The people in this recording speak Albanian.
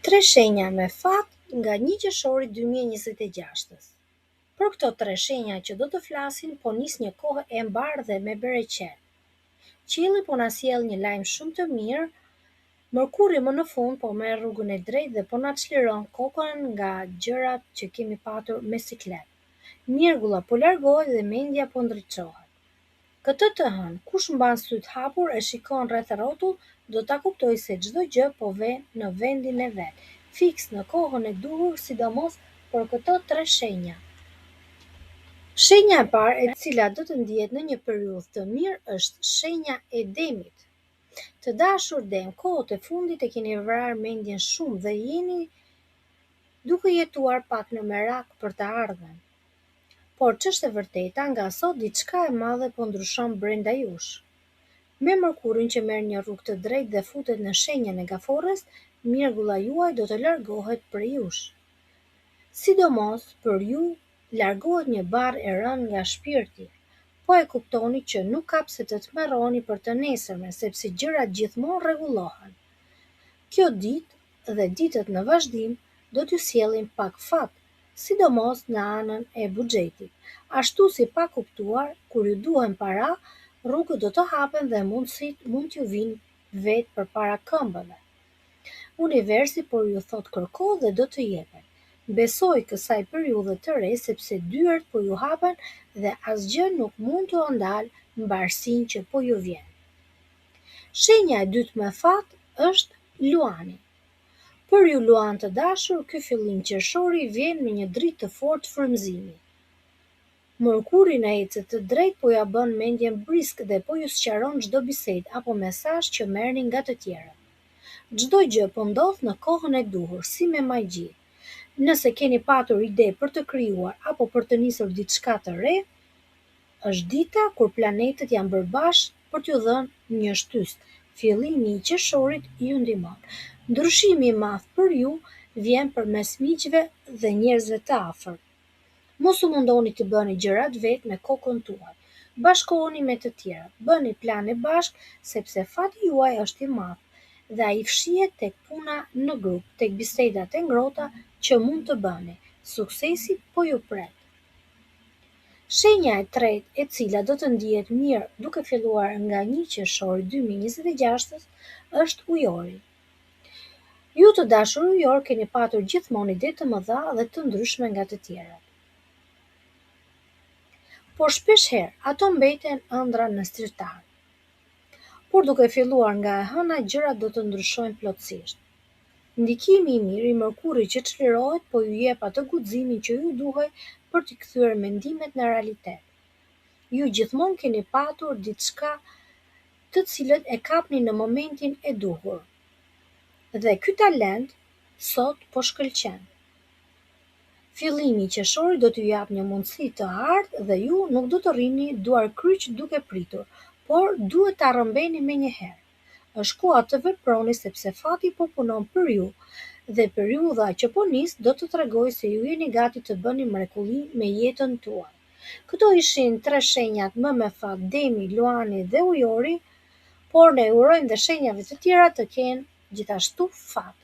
Tre shenja me fat nga 1 qershori 2026. Për këto tre shenja që do të flasin, po nis një kohë e mbarë dhe me bereqet. Qielli po na sjell një lajm shumë të mirë. Mërkuri më në fund po merr rrugën e drejtë dhe po na çliron kokën nga gjërat që kemi patur me siklet. Mjergulla po largohet dhe mendja po ndriçohet. Këtë të hënë, kush mban syt hapur e shikon rreth rrotull, do ta kuptojë se çdo gjë po vjen në vendin e vet, fiks në kohën e duhur, sidomos për këto tre shenja. Shenja e parë, e cila do të ndihet në një periudhë të mirë, është shenja e demit. Të dashur dem, kohët e fundit e keni vrarë mendjen shumë dhe jeni duke jetuar pak në merak për të ardhmen. Por ç'është e vërteta, nga sot diçka e madhe po ndryshon brenda jush. Me Mërkurin që merr një rrugë të drejtë dhe futet në shenjën e gaforres, mjergulla juaj do të largohet prej jush. Sidomos për ju largohet një barrë e rënë nga shpirti. Po e kuptoni që nuk ka pse të tmerroni për të nesërmen, sepse gjërat gjithmonë rregullohen. Kjo ditë dhe ditët në vazhdim do t'ju sjellin pak fat, sidomos në anën e buxhetit. Ashtu si pa kuptuar, kur ju duhen para, rrugët do të hapen dhe mundësit mund t'ju vinë vetë përpara këmbëve. Universi por ju thot kërko dhe do të jepet. Besoj kësaj periudhe të re sepse dyert po ju hapen dhe asgjë nuk mund t'u ndalë mbarsinë që po ju vjen. Shenja e dytë me fat është luani. Për ju luan të dashur, ky fillim qershori vjen me një dritë të fortë frymëzimi. Mërkuri në ecët të drejtë po ja bën mendjen brisk dhe po ju sqaron çdo bisedë apo mesazh që merrni nga të tjerët. Çdo gjë po ndodh në kohën e duhur, si me magji. Nëse keni patur ide për të krijuar apo për të nisur diçka të re, është dita kur planetët janë bërë bashkë për t'ju dhënë një shtys. Fillimi i qershorit ju ndihmon. Ndryshimi i madh për ju vjen përmes miqve dhe njerëzve të afërt. Mos u mundoni të bëni gjërat vetë me kokën tuaj. Bashkohuni me të tjerët, bëni plane bashkë sepse fati juaj është i madh dhe ai fshihet tek puna në grup, tek bisedat e ngrohta që mund të bëni. Suksesi po ju pret. Shenja e tretë, e cila do të ndihet mirë duke filluar nga 1 qershori 2026, është ujori. Ju të dashur ujor keni patur gjithmonë ide të mëdha dhe të ndryshme nga të tjerat. Por shpesh herë ato mbeten ëndra në strirtar. Por duke filluar nga e hëna, gjërat do të ndryshojnë plotësisht. Ndikimi i mirë i Mërkurit që çlirohet po ju jep atë guximin që ju duhej për t'i kthyer mendimet në realitet. Ju gjithmonë keni patur diçka të cilët e kapni në momentin e duhur. Dhe ky talent sot po shkëlqen. Fillimi i qershorit do t'ju jap një mundësi të ardhë dhe ju nuk do të rrini duar kryq duke pritur, por duhet ta rrëmbeni menjëherë. Është koha të veproni sepse fati po punon për ju dhe periudha që po nis do të tregojë se ju jeni gati të bëni mrekulli me jetën tuaj. Këto ishin tre shenjat më me fat: demi, luani dhe ujori, por ne urojmë dhe shenjave të tjera të kenë gjithashtu fat.